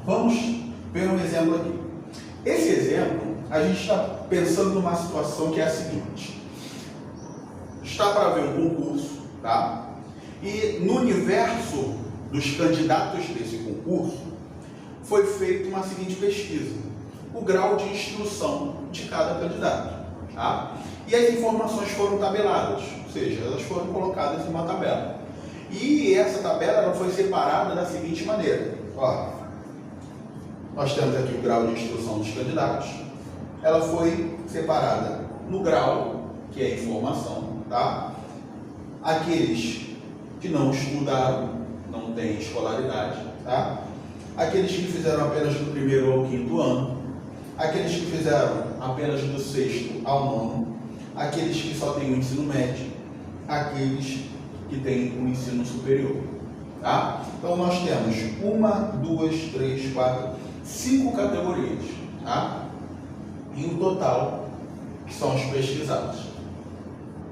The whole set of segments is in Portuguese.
Vamos ver um exemplo aqui. Esse exemplo, a gente está pensando numa situação que é a seguinte. Está para haver um concurso, tá? E no universo dos candidatos desse concurso, foi feita uma seguinte pesquisa: o grau de instrução de cada candidato, tá? E as informações foram tabeladas, ou seja, elas foram colocadas em uma tabela. E essa tabela ela foi separada da seguinte maneira: ó, nós temos aqui o grau de instrução dos candidatos, ela foi separada no grau, que é a informação, tá? Aqueles que não estudaram, não têm escolaridade, tá? Aqueles que fizeram apenas do 1º ao 5º ano, aqueles que fizeram apenas do 6º ao 9º, aqueles que só têm o ensino médio, aqueles que têm o ensino superior, tá? Então nós temos 1, 2, 3, 4, 5 categorias, tá? E o total que são os pesquisados.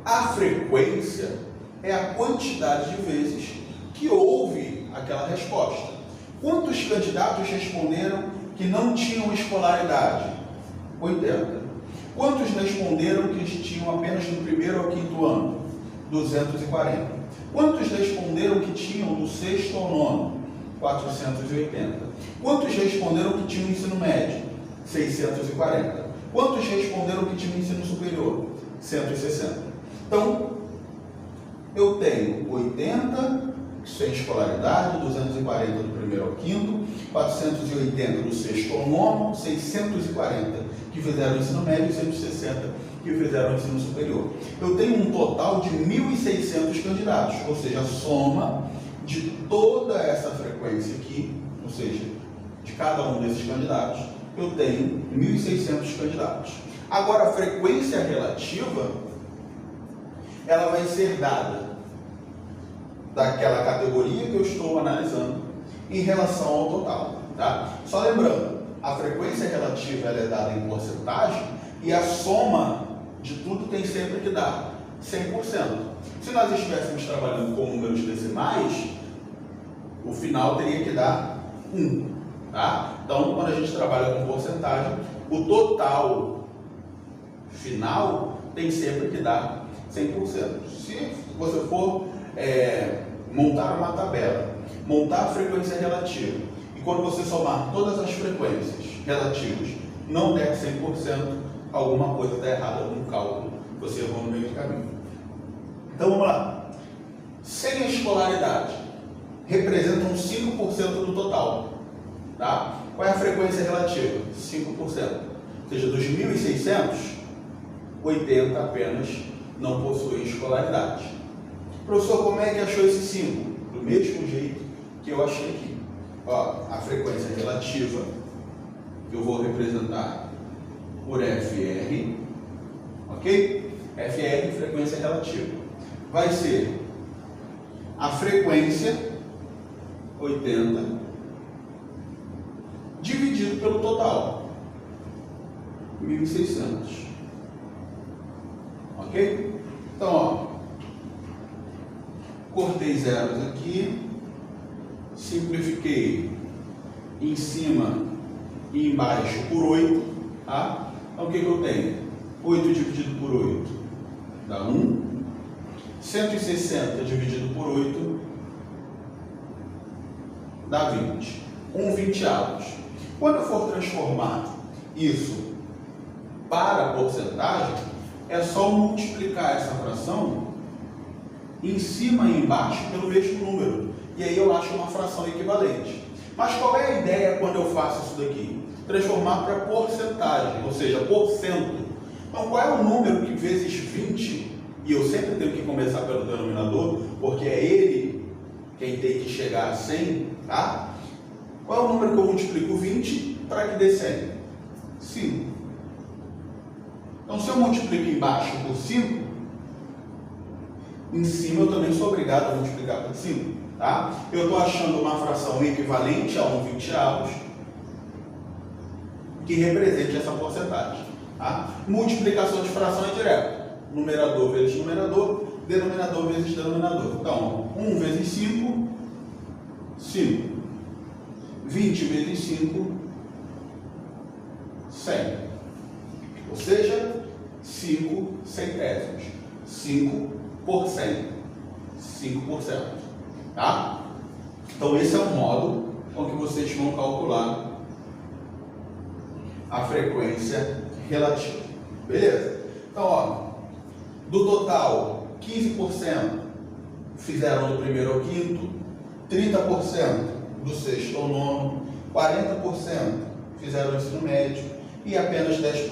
A frequência é a quantidade de vezes que houve aquela resposta. Quantos candidatos responderam que não tinham escolaridade? 80. Quantos responderam que tinham apenas do 1º ao 5º ano? 240. Quantos responderam que tinham do 6º ao 9º? 480. Quantos responderam que tinham ensino médio? 640. Quantos responderam que tinham ensino superior? 160. Então, eu tenho 80 sem escolaridade, 240 do 1º ao 5º, 480 do 6º ao 9º, 640 que fizeram ensino médio e 160 que fizeram ensino superior. Eu tenho um total de 1.600 candidatos, ou seja, a soma de toda essa frequência aqui, ou seja, de cada um desses candidatos, eu tenho 1.600 candidatos. Agora, a frequência relativa, ela vai ser dada daquela categoria que eu estou analisando em relação ao total, tá? Só lembrando, a frequência relativa ela é dada em porcentagem e a soma de tudo tem sempre que dar 100%. Se nós estivéssemos trabalhando com números decimais, o final teria que dar 1, tá? Então, quando a gente trabalha com porcentagem, o total final tem sempre que dar 100%. Se você for montar uma tabela, montar a frequência relativa, e quando você somar todas as frequências relativas, não der 100%, alguma coisa está errada no cálculo, você errou no meio do caminho. Então vamos lá. Sem escolaridade, representam 5% do total, tá? Qual é a frequência relativa? 5%. Ou seja, dos 1.600, 80 apenas não possuem escolaridade. Professor, como é que achou esse 5? Do mesmo jeito que eu achei aqui. Ó, a frequência relativa, eu vou representar por FR, ok? FR, frequência relativa. Vai ser a frequência, 80, dividido pelo total, 1.600. Ok? Então, ó, cortei zeros aqui, simplifiquei em cima e embaixo por 8, tá? Então, o que eu tenho? 8 dividido por 8 dá 1. 160 dividido por 8 dá 20. 1/20. Quando eu for transformar isso para porcentagem, é só multiplicar essa fração em cima e embaixo pelo mesmo número. E aí eu acho uma fração equivalente. Mas qual é a ideia quando eu faço isso daqui? Transformar para porcentagem, ou seja, porcento. Então, qual é o número que vezes 20, e eu sempre tenho que começar pelo denominador, porque é ele quem tem que chegar a 100, tá? Qual é o número que eu multiplico 20 para que dê 100? 5. Então, se eu multiplico embaixo por 5, em cima eu também sou obrigado a multiplicar por 5, tá? Eu estou achando uma fração equivalente a 1/20 que represente essa porcentagem, tá? Multiplicação de fração é direto. Numerador vezes numerador, denominador vezes denominador. Então, 1 vezes 5, 5. 20 vezes 5, 100. Ou seja, 5 centésimos. 5%. 5%. Tá? Então esse é o modo com que vocês vão calcular a frequência relativa. Beleza? Então, ó, do total, 15% fizeram do primeiro ao quinto, 30% do sexto ao nono, 40% fizeram o ensino médio e apenas 10%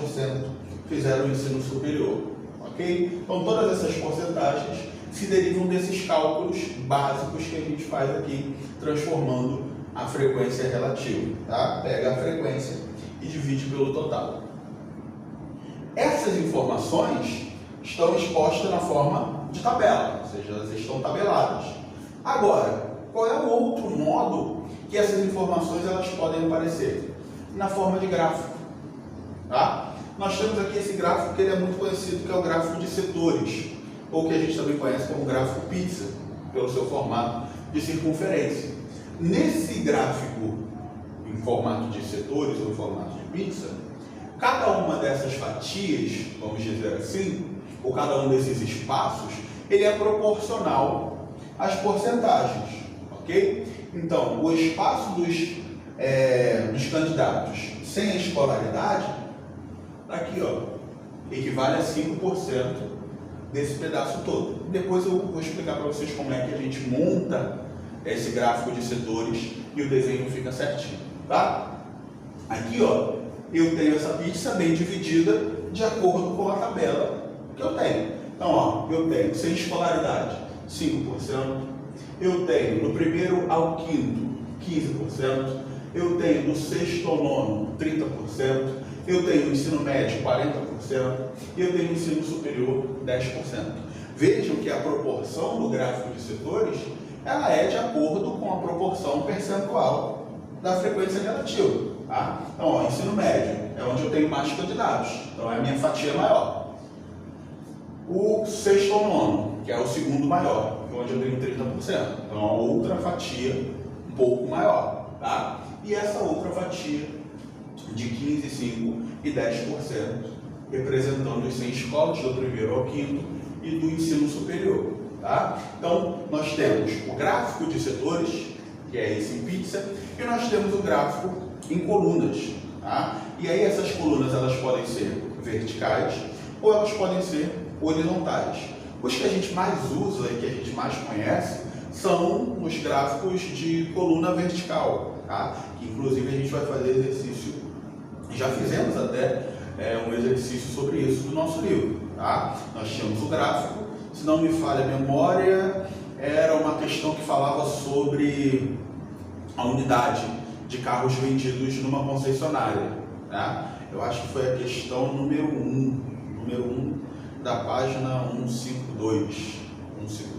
fizeram o ensino superior. Ok? Então, todas essas porcentagens se derivam desses cálculos básicos que a gente faz aqui, transformando a frequência relativa. Tá? Pega a frequência e divide pelo total. Essas informações estão expostas na forma de tabela, ou seja, elas estão tabeladas. Agora, qual é o outro modo que essas informações elas podem aparecer? Na forma de gráfico. Tá? Nós temos aqui esse gráfico que ele é muito conhecido, que é o gráfico de setores, ou que a gente também conhece como gráfico pizza, pelo seu formato de circunferência. Nesse gráfico em formato de setores ou em formato de pizza, cada uma dessas fatias, vamos dizer assim, ou cada um desses espaços, ele é proporcional às porcentagens, ok? Então, o espaço dos candidatos sem a escolaridade, aqui, ó, equivale a 5% desse pedaço todo. Depois eu vou explicar para vocês como é que a gente monta esse gráfico de setores e o desenho fica certinho, tá? Aqui, ó, eu tenho essa pizza bem dividida de acordo com a tabela que eu tenho. Então, ó, eu tenho sem escolaridade 5%, eu tenho do primeiro ao quinto 15%, eu tenho do sexto ao nono 30%, eu tenho ensino médio 40% e eu tenho ensino superior 10%. Vejam que a proporção do gráfico de setores ela é de acordo com a proporção percentual da frequência relativa. Tá? Então, ó, ensino médio é onde eu tenho mais candidatos, então é a minha fatia maior. O sexto ao nono, que é o segundo maior, onde eu tenho 30%, então a outra fatia um pouco maior. Tá? E essa outra fatia de 15, 5 e 10%, representando os sem escolas do primeiro ao quinto e do ensino superior. Tá? Então, nós temos o gráfico de setores, que é esse em pizza, e nós temos o gráfico em colunas. Tá? E aí essas colunas elas podem ser verticais ou elas podem ser horizontais. Os que a gente mais usa e que a gente mais conhece são os gráficos de coluna vertical, tá? Que inclusive a gente vai fazer exercício, já fizemos até um exercício sobre isso no nosso livro. Tá? Nós tínhamos o gráfico, se não me falha a memória, era uma questão que falava sobre a unidade de carros vendidos numa concessionária. Tá? Eu acho que foi a questão número 1 da página 152,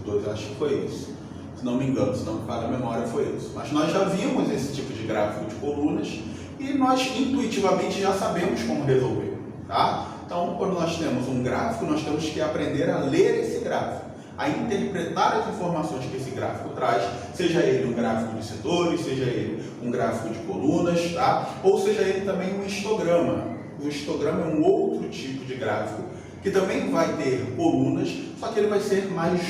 eu acho que foi isso. Se não me engano, se não me falha a memória, foi isso. Mas nós já vimos esse tipo de gráfico de colunas e nós intuitivamente já sabemos como resolver. Tá? Então, quando nós temos um gráfico, nós temos que aprender a ler esse gráfico, a interpretar as informações que esse gráfico traz, seja ele um gráfico de setores, seja ele um gráfico de colunas, tá? Ou seja ele também um histograma. O histograma é um outro tipo de gráfico que também vai ter colunas, só que ele vai ser mais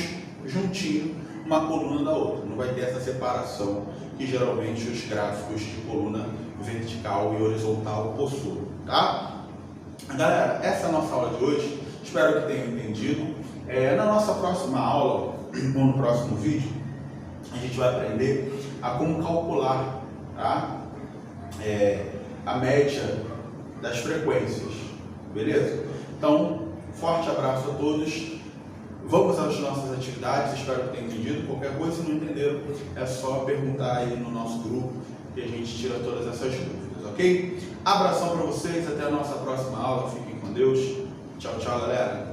juntinho uma coluna da outra, não vai ter essa separação que geralmente os gráficos de coluna vertical e horizontal possuem, tá? Galera, essa é a nossa aula de hoje, espero que tenham entendido. Na nossa próxima aula, ou no próximo vídeo, a gente vai aprender a como calcular, tá? A média das frequências, beleza? Então, forte abraço a todos, vamos às nossas atividades, espero que tenham entendido. Qualquer coisa, se não entenderam, é só perguntar aí no nosso grupo que a gente tira todas essas dúvidas, ok? Abração para vocês, até a nossa próxima aula, fiquem com Deus, tchau, tchau, galera!